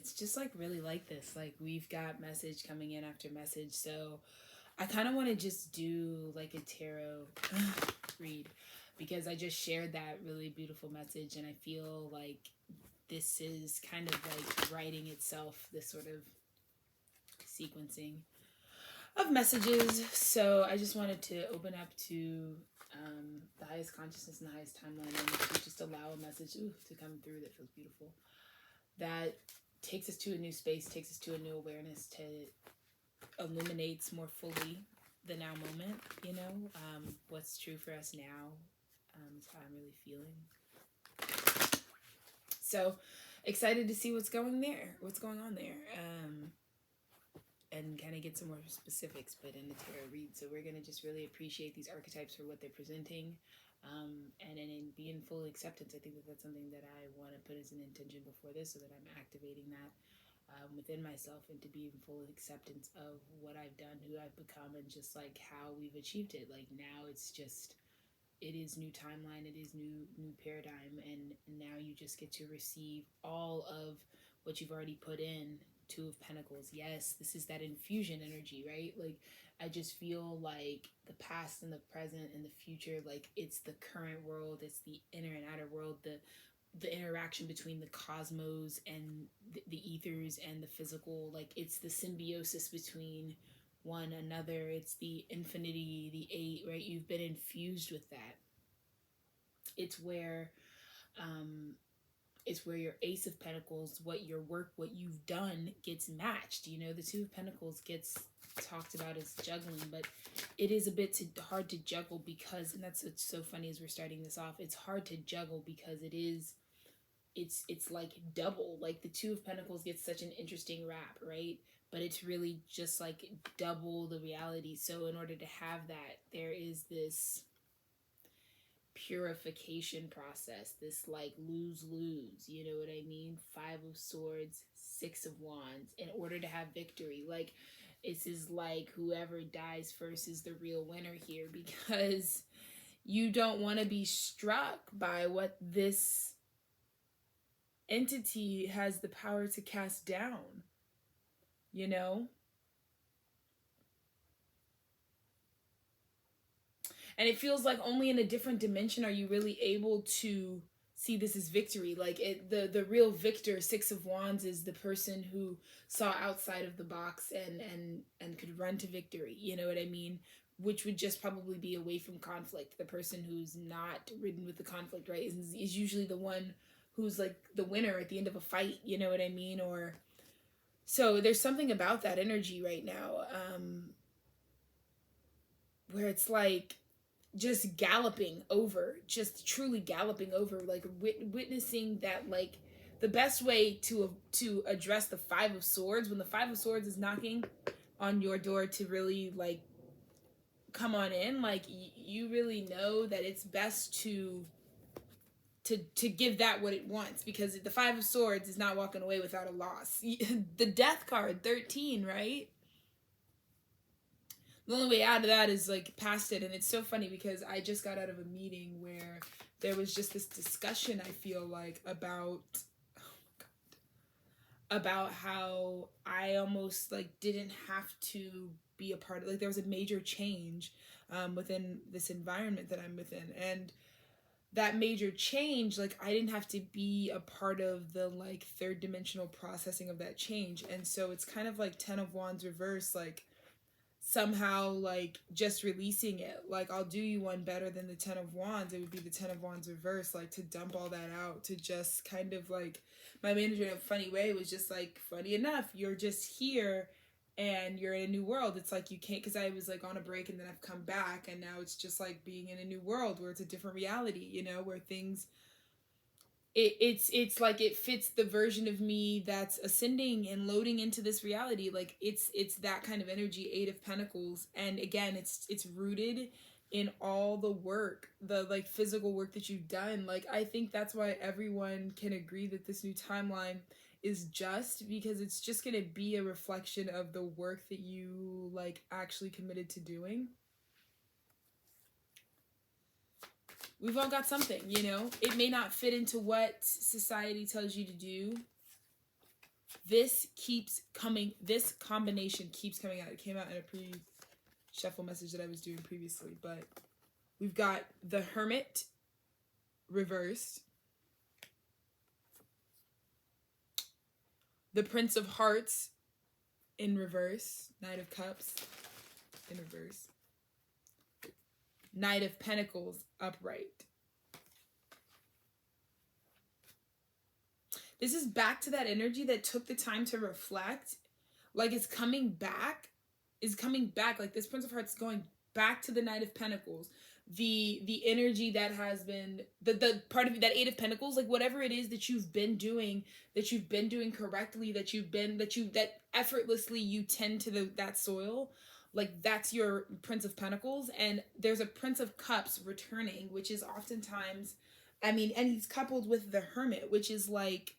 it's just like really like this. Like we've got message coming in after message. So I kind of want to just do like a tarot read because I just shared that really beautiful message, and I feel like this is kind of like writing itself, this sort of sequencing of messages. So I just wanted to open up to the highest consciousness and the highest timeline, and to just allow a message to come through that feels beautiful, that takes us to a new space, takes us to a new awareness, to illuminates more fully the now moment, you know, what's true for us now, is how I'm really feeling. So excited to see what's going on there, and kind of get some more specifics, but in the tarot read. So we're going to just really appreciate these archetypes for what they're presenting, and in being full acceptance. I think that that's something that I want to put as an intention before this, so that I'm activating that within myself, and to be in full acceptance of what I've done, who I've become, and just like how we've achieved it. Like now it's just, it is new timeline, it is new paradigm, and now you just get to receive all of what you've already put in. Two of Pentacles. Yes, this is that infusion energy, right? Like I just feel like the past and the present and the future, like it's the current world, it's the inner and outer world, the interaction between the cosmos and the ethers and the physical. Like it's the symbiosis between one another, it's the infinity, the eight, right? You've been infused with that. It's where your Ace of Pentacles, what your work, what you've done, gets matched. You know, the Two of Pentacles gets talked about as juggling, but it is a bit hard to juggle because, and that's what's so funny as we're starting this off, it's hard to juggle because it's like double. Like the Two of Pentacles gets such an interesting rap, right? But it's really just like double the reality. So in order to have that, there is this purification process, this like lose, you know what I mean? Five of Swords, Six of Wands, in order to have victory. Like this is like whoever dies first is the real winner here, because you don't want to be struck by what this entity has the power to cast down, you know? And it feels like only in a different dimension are you really able to see this as victory. Like the real victor, Six of Wands, is the person who saw outside of the box and could run to victory. You know what I mean? Which would just probably be away from conflict. The person who's not ridden with the conflict, right, is usually the one who's like the winner at the end of a fight. You know what I mean? Or so there's something about that energy right now, where it's like just galloping over, just truly galloping over, like witnessing that. Like the best way to address the Five of Swords, when the Five of Swords is knocking on your door to really like come on in, like you really know that it's best to give that what it wants, because the Five of Swords is not walking away without a loss. The Death card, 13, right? The only way out of that is like past it. And it's so funny because I just got out of a meeting where there was just this discussion, I feel like, about how I almost like didn't have to be a part of, like there was a major change within this environment that I'm within, and that major change, like I didn't have to be a part of the like third dimensional processing of that change. And so it's kind of like Ten of Wands reverse, like somehow like just releasing it. Like I'll do you one better than the Ten of Wands, it would be the Ten of Wands reverse, like to dump all that out, to just kind of like, my manager in a funny way was just like, funny enough, you're just here and you're in a new world. It's like you can't, because I was like on a break and then I've come back, and now it's just like being in a new world where it's a different reality, you know, where things, it's like it fits the version of me that's ascending and loading into this reality. Like it's that kind of energy. Eight of Pentacles, and again it's rooted in all the work, the like physical work that you've done. Like I think that's why everyone can agree that this new timeline is just, because it's just going to be a reflection of the work that you like actually committed to doing. We've all got something, you know. It may not fit into what society tells you to do, this keeps coming, this combination keeps coming out. It came out in a pre-shuffle message that I was doing previously, but we've got the Hermit reversed, the Prince of Hearts in reverse, Knight of Cups in reverse, Knight of Pentacles upright. This is back to that energy that took the time to reflect. Like it's coming back. Like this Prince of Hearts is going back to the Knight of Pentacles. The energy that has been, the part of that Eight of Pentacles, like whatever it is that you've been doing correctly, that effortlessly you tend to that soil. Like that's your Prince of Pentacles. And there's a Prince of Cups returning, which is oftentimes, and he's coupled with the Hermit, which is like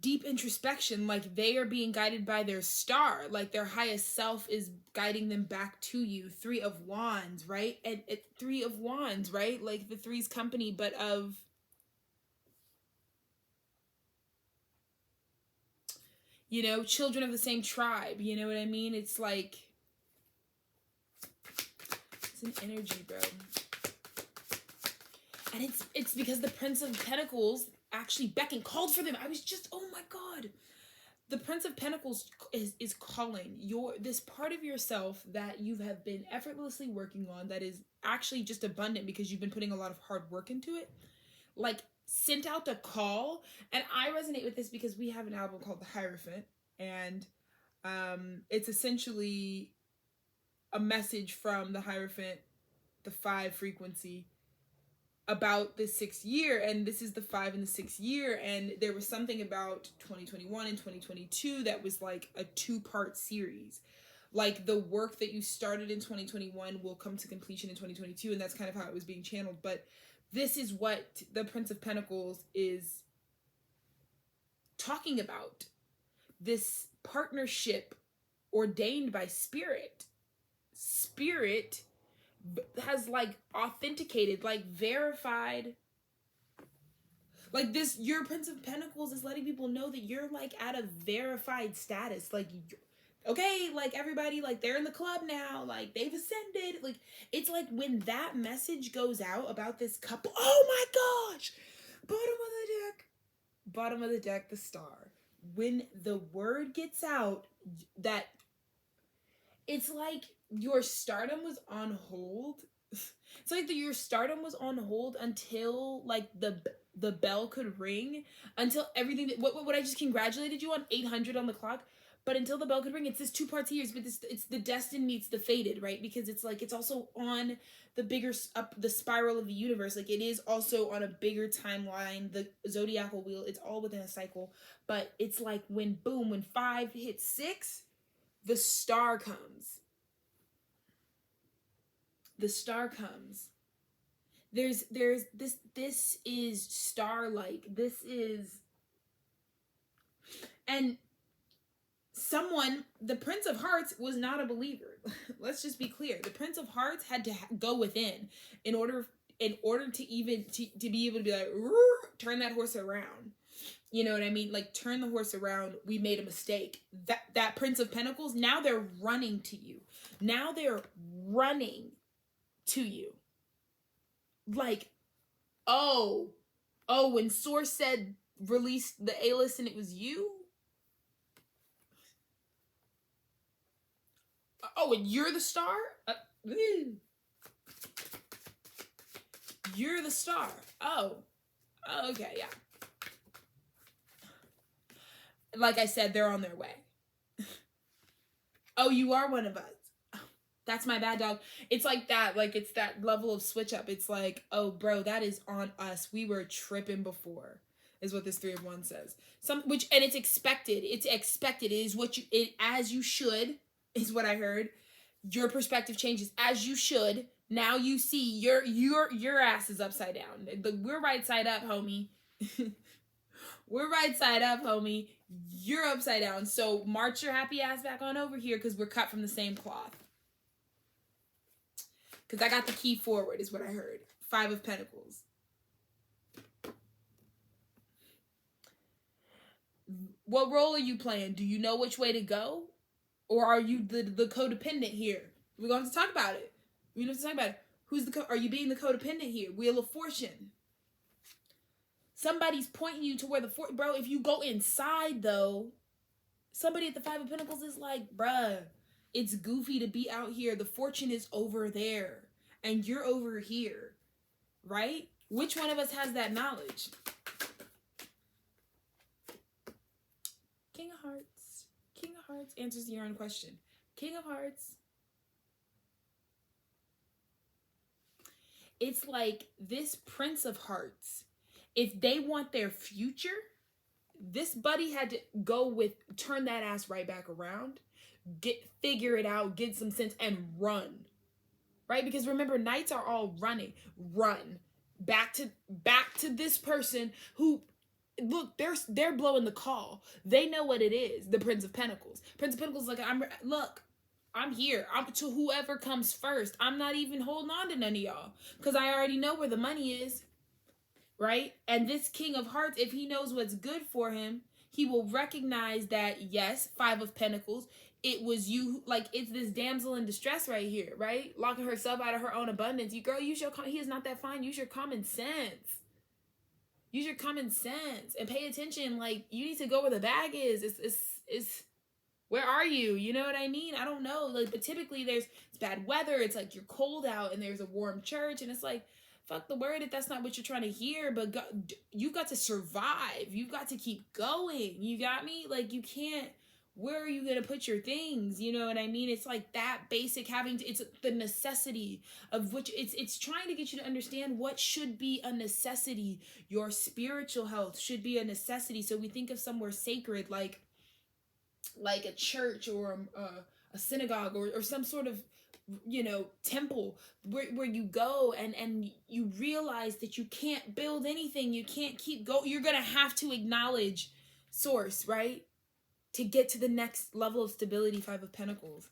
deep introspection. Like they are being guided by their star, like their highest self is guiding them back to you. Three of Wands, right? And Three of Wands, right? Like the three's company, but of, you know, children of the same tribe. You know what I mean? It's like, it's an energy, bro. And it's because the Prince of Pentacles actually beckoned, called for them. I was just, oh my God. The Prince of Pentacles is calling this part of yourself that you have been effortlessly working on, that is actually just abundant because you've been putting a lot of hard work into it. Like sent out the call. And I resonate with this because we have an album called The Hierophant. And it's essentially a message from the Hierophant, the 5 frequency, about the 6th year, and this is the 5 and the 6th year, and there was something about 2021 and 2022 that was like a 2-part series. Like the work that you started in 2021 will come to completion in 2022, and that's kind of how it was being channeled. But this is what the Prince of Pentacles is talking about. This partnership ordained by Spirit. Spirit has like authenticated, like verified, like this, your Prince of Pentacles is letting people know that you're like at a verified status. Like, okay, like everybody, like they're in the club now, like they've ascended. Like it's like when that message goes out about this couple, oh my gosh, bottom of the deck, the star. When the word gets out that it's like your stardom was on hold. It's like your stardom was on hold until like the bell could ring, until everything that, what I just congratulated you on 800 on the clock, but until the bell could ring. It's this 2 parts here, but it's the destined meets the fated, right? Because it's like it's also on the bigger up the spiral of the universe. Like it is also on a bigger timeline, the zodiacal wheel. It's all within a cycle, but it's like when 5 hits 6, the star comes. The star comes. There's this is star-like. This is, and someone, the Prince of Hearts was not a believer. Let's just be clear. The Prince of Hearts had to go within in order to even to be able to be like, turn that horse around. You know what I mean? Like turn the horse around. We made a mistake. That Prince of Pentacles, now they're running to you. Now they're running to you. Like, when Source said release the A-list and it was you. And you're the star? You're the star. Oh, okay, yeah. Like I said, they're on their way. Oh, you are one of us. That's my bad, dog. It's like that. Like, it's that level of switch up. It's like, oh, bro, that is on us. We were tripping before, is what this 3 of Wands says. And it's expected. It's expected. It is as you should, is what I heard. Your perspective changes as you should. Now you see your ass is upside down. We're right side up, homie. We're right side up, homie. You're upside down. So march your happy ass back on over here because we're cut from the same cloth. Because I got the key forward, is what I heard. 5 of Pentacles. What role are you playing? Do you know which way to go? Or are you the codependent here? We're going to talk about it. We have to talk about it. Are you being the codependent here? Wheel of Fortune. Somebody's pointing you to where bro, if you go inside though, somebody at the Five of Pentacles is like, bruh, it's goofy to be out here. The fortune is over there and you're over here, right? Which one of us has that knowledge? King of Hearts. King of Hearts answers your own question. King of Hearts. It's like this Prince of Hearts. If they want their future, this buddy had to turn that ass right back around, figure it out, get some sense, and run. Right? Because remember, knights are all running. Run. Back to this person who, look, they're blowing the call. They know what it is, the Prince of Pentacles. Prince of Pentacles is like, I'm here. I'm to whoever comes first. I'm not even holding on to none of y'all. Because I already know where the money is. Right? And this King of Hearts, if he knows what's good for him, he will recognize that, yes, Five of Pentacles, it was you, like, it's this damsel in distress right here, right? Locking herself out of her own abundance. You, girl, he is not that fine. Use your common sense. Use your common sense and pay attention. Like, you need to go where the bag is. It's where are you? You know what I mean? I don't know. Like, but typically it's bad weather. It's like you're cold out and there's a warm church and it's like, fuck the word if that's not what you're trying to hear, but you've got to survive. You've got to keep going. You got me? Like, you can't, where are you going to put your things? You know what I mean? It's like that basic it's the necessity of which it's trying to get you to understand what should be a necessity. Your spiritual health should be a necessity. So we think of somewhere sacred, like a church or a synagogue or some sort of, temple where you go and you realize that you can't build anything. You can't keep going. You're going to have to acknowledge source, right? To get to the next level of stability, Five of Pentacles.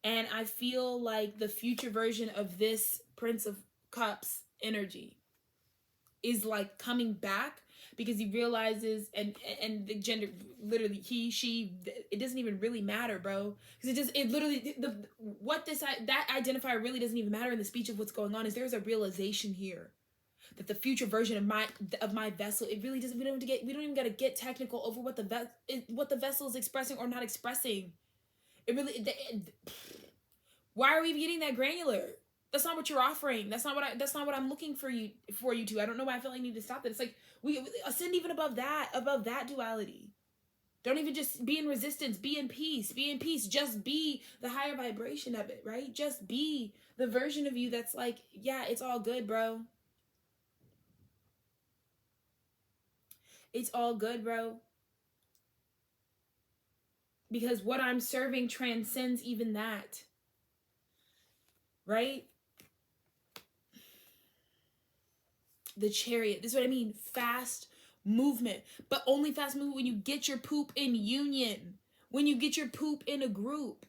And I feel like the future version of this Prince of Cups energy is like coming back because he realizes and the gender, literally he, she, it doesn't even really matter, bro. Because that identifier really doesn't even matter in the speech of what's going on. Is there's a realization here that the future version of my vessel, it really doesn't, we don't even got to get technical over what the vessel is expressing or not expressing. It really, why are we getting that granular? That's not what you're offering. That's not what I'm looking for you to. I don't know why I feel like I need to stop that. It's like we ascend even above that duality. Don't even just be in resistance. Be in peace. Be in peace. Just be the higher vibration of it, right? Just be the version of you that's like, yeah, it's all good, bro. It's all good, bro. Because what I'm serving transcends even that. Right? The Chariot. This is what I mean. Fast movement. But only fast movement when you get your poop in union. When you get your poop in a group.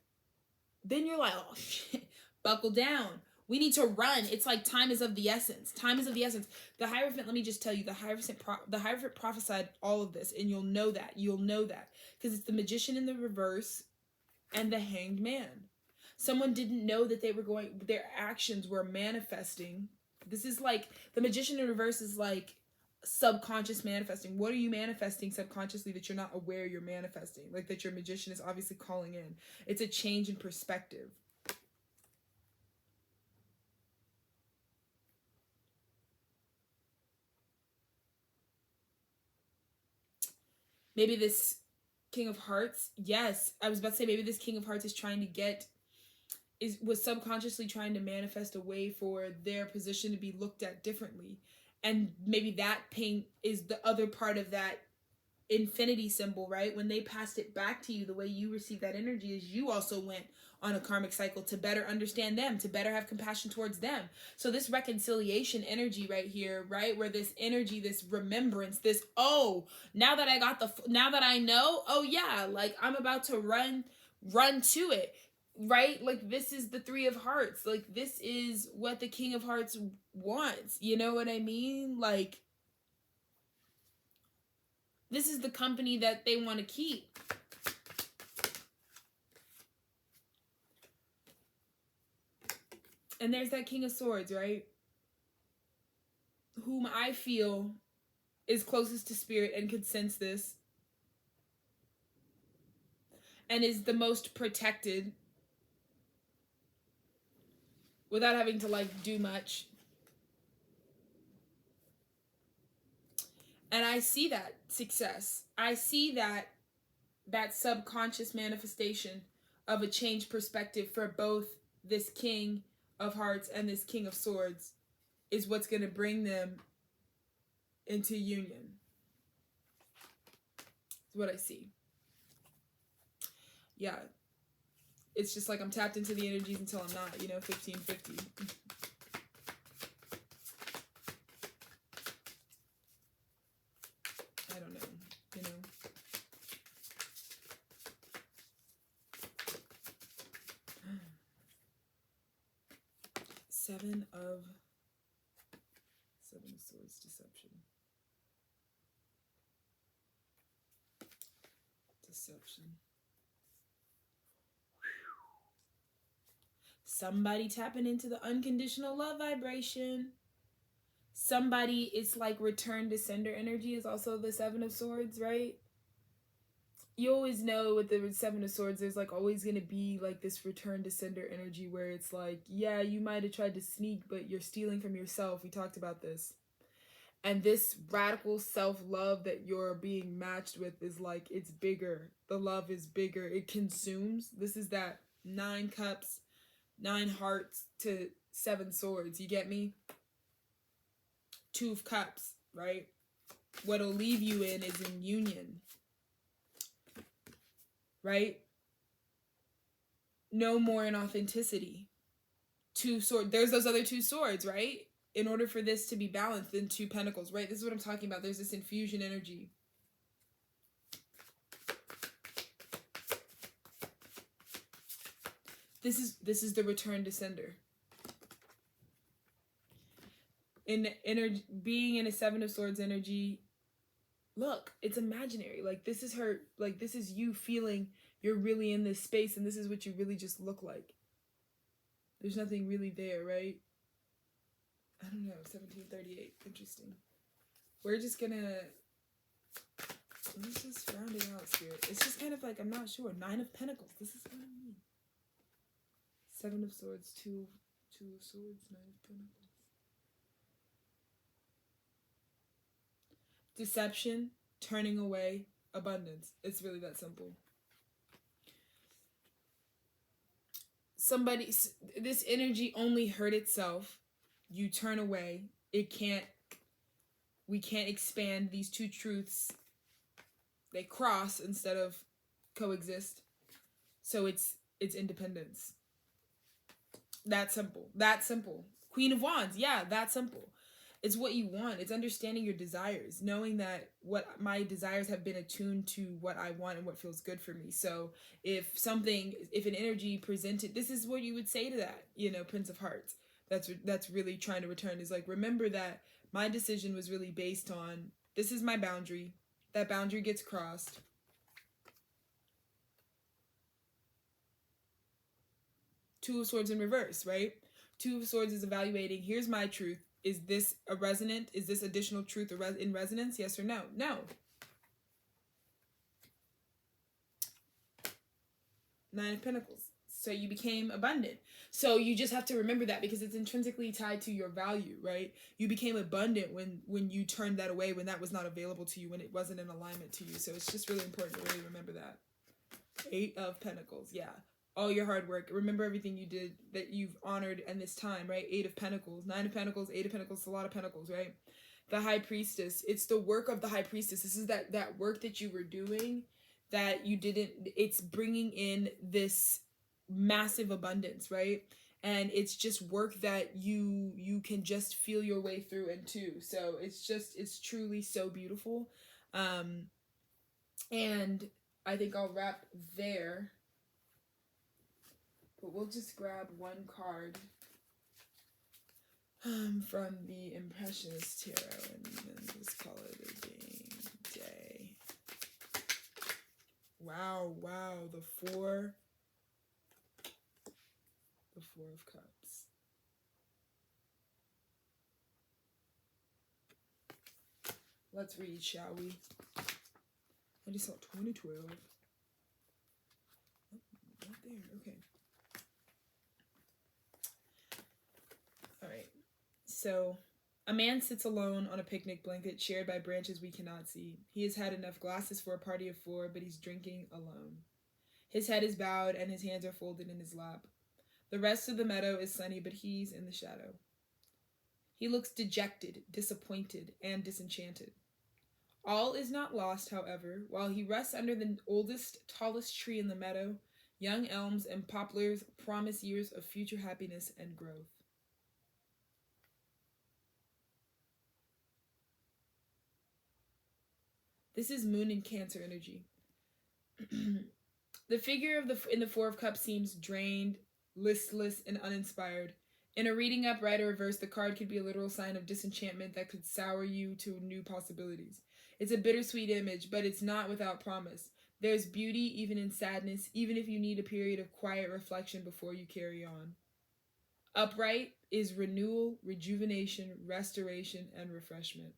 Then you're like, oh shit. Buckle down. We need to run. It's like time is of the essence. Time is of the essence. The Hierophant, let me just tell you, the Hierophant prophesied all of this, and you'll know that. You'll know that. Because it's the Magician in the reverse and the Hanged Man. Someone didn't know that their actions were manifesting. This is like, the Magician in reverse is like subconscious manifesting. What are you manifesting subconsciously that you're not aware you're manifesting? Like that your magician is obviously calling in. It's a change in perspective. Maybe this King of Hearts, yes, I was about to say maybe this King of Hearts was subconsciously trying to manifest a way for their position to be looked at differently. And maybe that pain is the other part of that infinity symbol, right? When they passed it back to you, the way you received that energy is you also went on a karmic cycle to better understand them, to better have compassion towards them. So this reconciliation energy right here, right? Where this energy, this remembrance, this, oh, now that I know, oh yeah, like I'm about to run to it, right? Like this is the Three of Hearts. Like this is what the King of Hearts wants. You know what I mean? Like This is the company that they want to keep. And there's that King of Swords, right? Whom I feel is closest to spirit and could sense this. And is the most protected. Without having to, like, do much. And I see that success. I see that subconscious manifestation of a changed perspective for both this King of Hearts and this King of Swords is what's going to bring them into union. That's what I see. Yeah. It's just like I'm tapped into the energies until I'm not, 15-50. I don't know, Seven of Swords, deception. Somebody tapping into the unconditional love vibration. Somebody, it's like return to sender energy is also the Seven of Swords, right? You always know with the Seven of Swords, there's like always going to be like this return to sender energy where it's like, yeah, you might have tried to sneak, but you're stealing from yourself. We talked about this. And this radical self-love that you're being matched with is like, it's bigger. The love is bigger. It consumes. This is that 9 cups, 9 hearts to 7 swords. You get me? 2 of cups, right? What'll leave you in is in union. Right? No more in authenticity. 2 swords. There's those other 2 swords, right? In order for this to be balanced, then 2 pentacles, right? This is what I'm talking about. There's this infusion energy. This is the return to sender. In energy, being in a 7 of Swords energy, look, it's imaginary. Like, this is her, like, this is you feeling you're really in this space, and this is what you really just look like. There's nothing really there, right? I don't know, 1738. Interesting. We're just gonna, let's just round it out, Spirit. It's just kind of like, I'm not sure. 9 of Pentacles. This is what I mean. 7 of Swords, 2 of Swords, 9 of Pentacles. Deception, turning away, abundance. It's really that simple. This energy only hurt itself. You turn away. We can't expand these 2 truths. They cross instead of coexist. So it's independence. That simple. That simple. Queen of Wands. Yeah, that simple. It's what you want. It's understanding your desires, knowing that what my desires have been attuned to what I want and what feels good for me. So if an energy presented, this is what you would say to that, Prince of Hearts. That's really trying to return, is like, remember that my decision was really based on, this is my boundary. That boundary gets crossed. Two of Swords in reverse, right? 2 of Swords is evaluating, here's my truth. Is this a resonant? Is this additional truth in resonance? Yes or no? No. 9 of Pentacles. So you became abundant. So you just have to remember that, because it's intrinsically tied to your value, right? You became abundant when you turned that away, when that was not available to you, when it wasn't in alignment to you. So it's just really important to really remember that. 8 of Pentacles. Yeah. All your hard work. Remember everything you did that you've honored in this time, right? 8 of Pentacles, 9 of Pentacles, 8 of Pentacles, a lot of Pentacles, right? The High Priestess. It's the work of the High Priestess. This is that work that you were doing that you didn't, it's bringing in this massive abundance, right? And it's just work that you can just feel your way through into. So it's truly so beautiful. And I think I'll wrap there. But we'll just grab one card from the Impressionist Tarot and then just call it a day. Wow, the Four of Cups. Let's read, shall we? I just saw 2012. Oh, right there. Okay. All right. So, a man sits alone on a picnic blanket shared by branches we cannot see. He has had enough glasses for a party of 4, but he's drinking alone. His head is bowed and his hands are folded in his lap. The rest of the meadow is sunny, but he's in the shadow. He looks dejected, disappointed, and disenchanted. All is not lost, however. While he rests under the oldest, tallest tree in the meadow, young elms and poplars promise years of future happiness and growth. This is Moon and Cancer energy. The figure in the Four of Cups seems drained, listless, and uninspired. In a reading upright or reverse, the card could be a literal sign of disenchantment that could sour you to new possibilities. It's a bittersweet image, but it's not without promise. There's beauty even in sadness, even if you need a period of quiet reflection before you carry on. Upright is renewal, rejuvenation, restoration, and refreshment.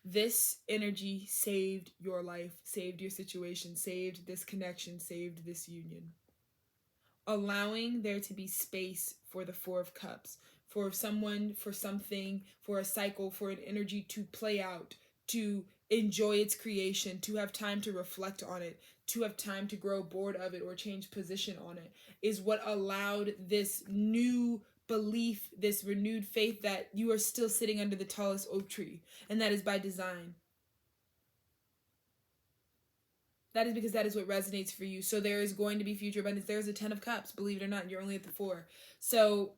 This energy saved your life, saved your situation, saved this connection, saved this union. Allowing there to be space for the Four of Cups, for someone, for something, for a cycle, for an energy to play out, to enjoy its creation, to have time to reflect on it, to have time to grow bored of it or change position on it, is what allowed this new belief, this renewed faith that you are still sitting under the tallest oak tree, and that is by design. That is because that is what resonates for you. So there is going to be future abundance. There's a 10 of Cups, believe it or not. You're only at the 4. So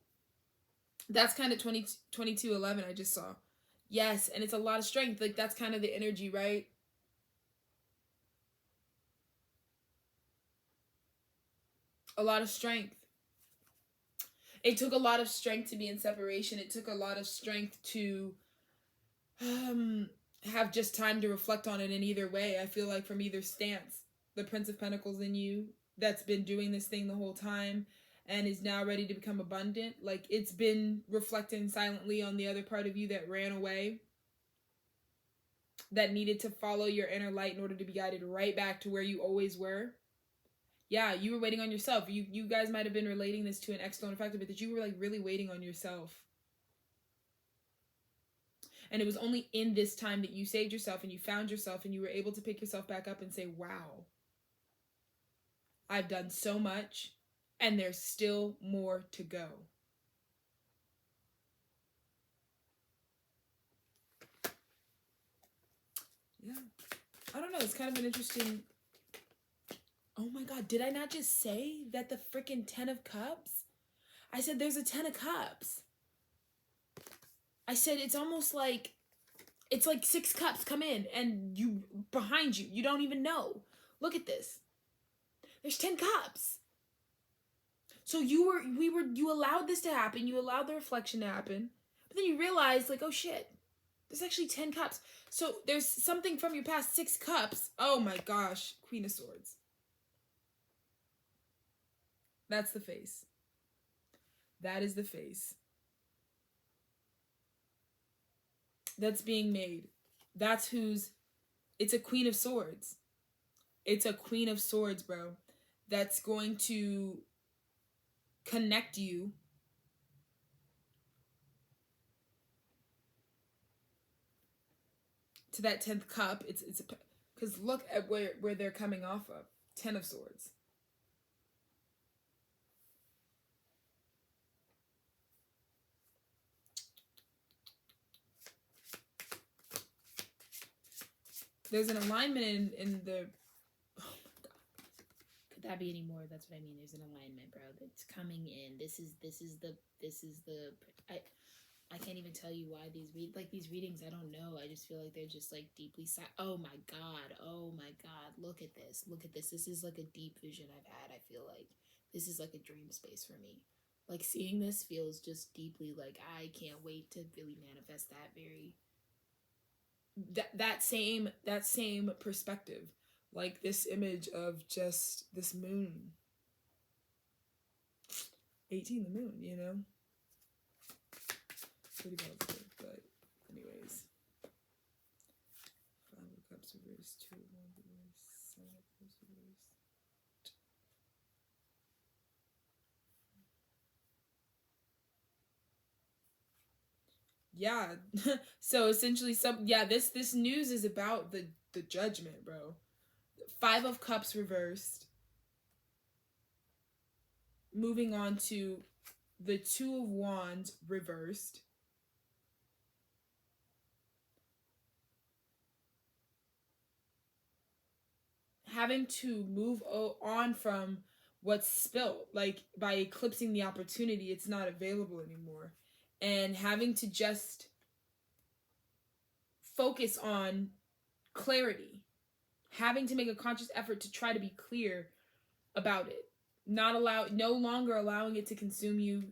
that's kind of 2211 I just saw. Yes, and it's a lot of strength. Like, that's kind of the energy, right? A lot of strength. It took a lot of strength to be in separation. It took a lot of strength to have just time to reflect on it in either way. I feel like from either stance. The Prince of Pentacles in you that's been doing this thing the whole time and is now ready to become abundant. Like, it's been reflecting silently on the other part of you that ran away, that needed to follow your inner light in order to be guided right back to where you always were. Yeah, you were waiting on yourself. You guys might have been relating this to an external factor, but that you were like really waiting on yourself. And it was only in this time that you saved yourself and you found yourself and you were able to pick yourself back up and say, wow, I've done so much and there's still more to go. Yeah. I don't know. It's kind of an interesting... Oh my God, did I not just say that the freaking 10 of Cups? I said there's a 10 of Cups. I said it's almost like, it's like 6 cups come in and you, behind you, you don't even know. Look at this. There's 10 cups. So you allowed this to happen. You allowed the reflection to happen. But then you realize, like, oh shit, there's actually 10 cups. So there's something from your past 6 cups. Oh my gosh, Queen of Swords. That's the face. That is the face. That's being made. That's who's... It's a Queen of Swords. It's a Queen of Swords, bro. That's going to connect you to that 10th cup. It's because look at where they're coming off of. 10 of Swords. There's an alignment in the... Oh my God. Could that be any more? That's what I mean. There's an alignment, bro. That's coming in. This is the I can't even tell you why these readings, I don't know. I just feel like they're just like deeply oh my God. Oh my God. Look at this. Look at this. This is like a deep vision I've had. I feel like this is like a dream space for me. Like, seeing this feels just deeply like I can't wait to really manifest that very... that same perspective, like this image of just this moon, 18 the moon, you know, pretty positive. But anyways, 5 of Cups reversed, 2 of Wands reversed, 7 of Cups reversed. Yeah. So essentially this news is about the judgment, bro. 5 of Cups reversed. Moving on to the 2 of Wands reversed. Having to move on from what's spilt, like by eclipsing the opportunity, it's not available anymore. And having to just focus on clarity. Having to make a conscious effort to try to be clear about it. No longer allowing it to consume you.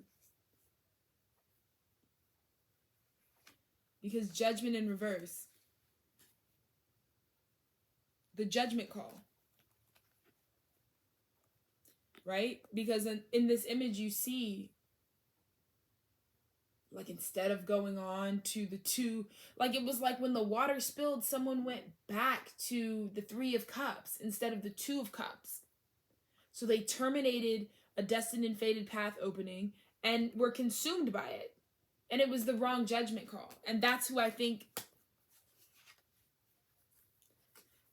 Because judgment in reverse. The judgment call. Right? Because in this image you see, like, instead of going on to the 2, like, it was like when the water spilled, someone went back to the 3 of Cups instead of the 2 of Cups. So they terminated a destined and fated path opening and were consumed by it. And it was the wrong judgment call. And that's who I think,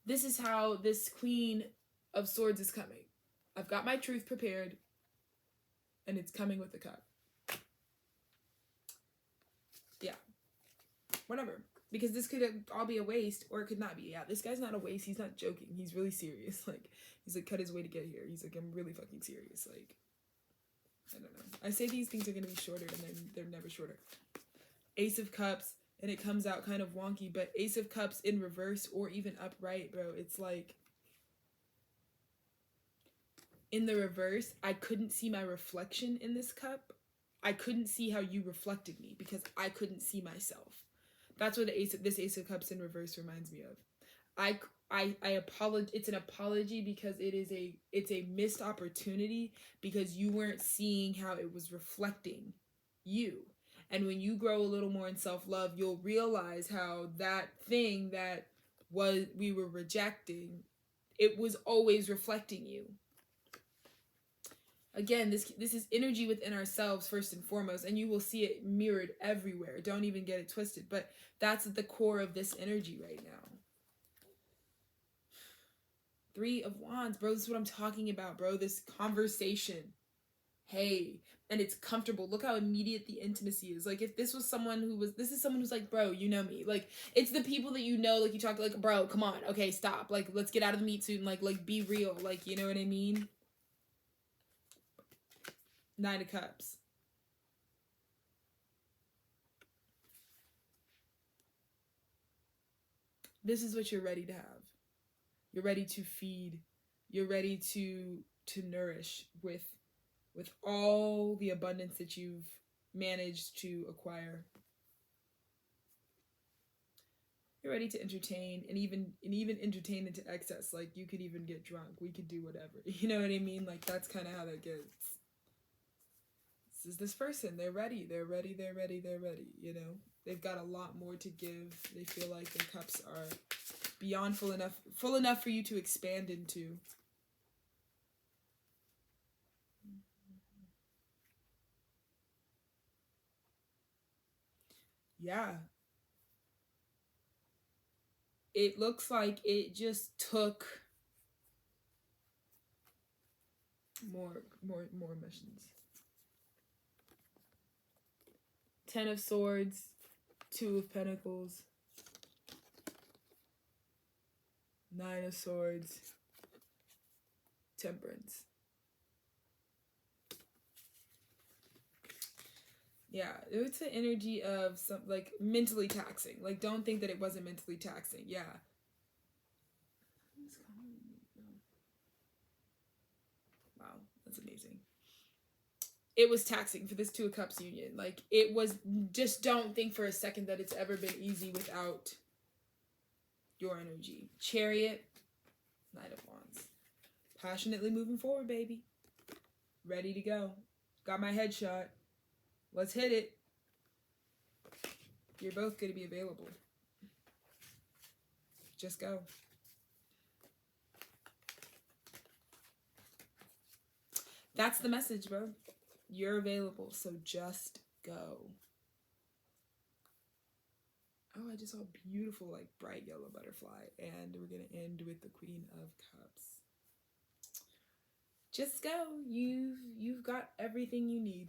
this is how this Queen of Swords is coming. I've got my truth prepared, and it's coming with the cup. Yeah. Whatever. Because this could all be a waste, or it could not be. Yeah, this guy's not a waste. He's not joking. He's really serious. Like, he's like, cut his way to get here. He's like, I'm really fucking serious. Like, I don't know. I say these things are going to be shorter, and then they're never shorter. Ace of Cups, and it comes out kind of wonky, but Ace of Cups in reverse or even upright, bro. It's like, in the reverse, I couldn't see my reflection in this cup. I couldn't see how you reflected me because I couldn't see myself. That's what this Ace of Cups in reverse reminds me of. I apologize. It's an apology because it's a missed opportunity because you weren't seeing how it was reflecting you. And when you grow a little more in self-love, you'll realize how that thing that we were rejecting, it was always reflecting you. Again, this is energy within ourselves first and foremost, and you will see it mirrored everywhere. Don't even get it twisted, but that's at the core of this energy right now. 3 of Wands, bro, this is what I'm talking about, bro. This conversation. Hey, and it's comfortable. Look how immediate the intimacy is. Like, if this was someone this is someone who's like, bro, you know me. Like, it's the people that you know, like, you talk like, bro, come on, okay, stop. Like, let's get out of the meat suit and like be real. Like, you know what I mean? 9 of Cups. This is what you're ready to have. You're ready to feed. You're ready to nourish with all the abundance that you've managed to acquire. You're ready to entertain and even entertain into excess. Like, you could even get drunk. We could do whatever. You know what I mean? Like, that's kind of how that gets. This is this person. They're ready. They're ready. They're ready. They're ready. You know, they've got a lot more to give. They feel like their cups are beyond full enough for you to expand into. Yeah. It looks like it just took more missions. 10 of Swords, 2 of Pentacles, 9 of Swords, Temperance. Yeah, it's the energy of some, like, mentally taxing. Like, don't think that it wasn't mentally taxing. Yeah. Wow, that's amazing. It was taxing for this 2 of Cups union. Like, it was, just don't think for a second that it's ever been easy without your energy. Chariot, Knight of Wands. Passionately moving forward, baby. Ready to go. Got my headshot. Let's hit it. You're both going to be available. Just go. That's the message, bro. You're available, so just go. Oh, I just saw a beautiful, like, bright yellow butterfly. And we're going to end with the Queen of Cups. Just go. You've got everything you need.